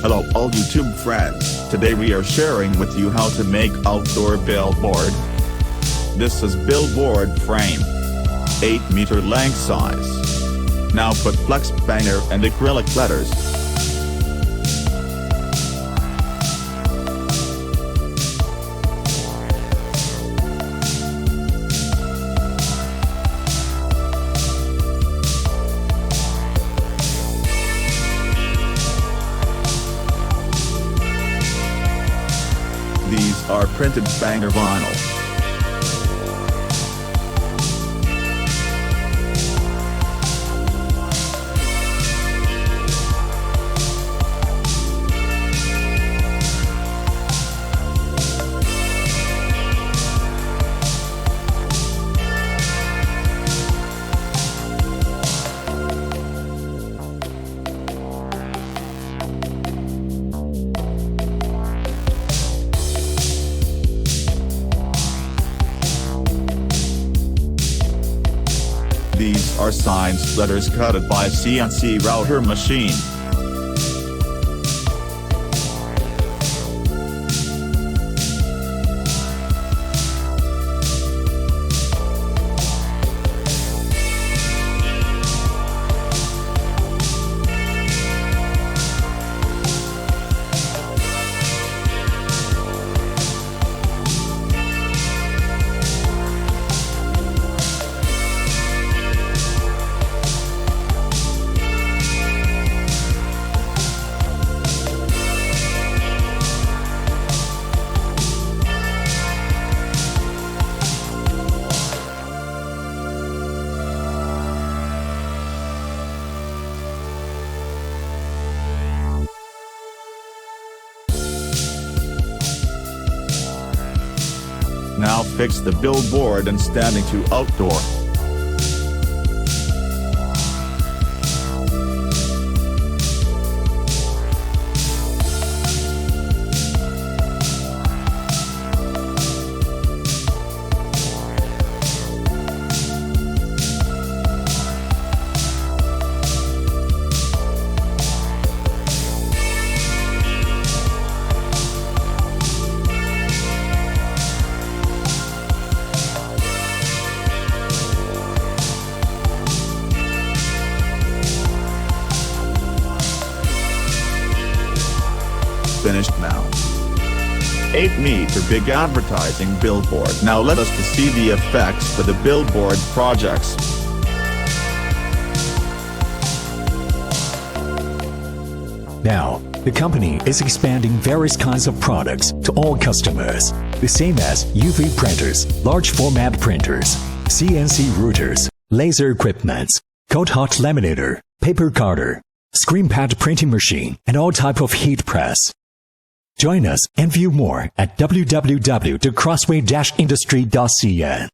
Hello all YouTube friends, today we are sharing with you how to make outdoor billboard. This is billboard frame. 8-meter length size. Now put flex banner and acrylic letters. These are printed banner vinyl. These are signs letters cut by a CNC router machine. Now fix the billboard and standing to outdoor. Finished now. 8-meter big advertising billboard. Now let us to see the effects for the billboard projects. Now, the company is expanding various kinds of products to all customers, the same as UV printers, large format printers, CNC routers, laser equipments, cold hot laminator, paper cutter, screen pad printing machine, and all type of heat press. Join us and view more at www.crossway-industry.cn.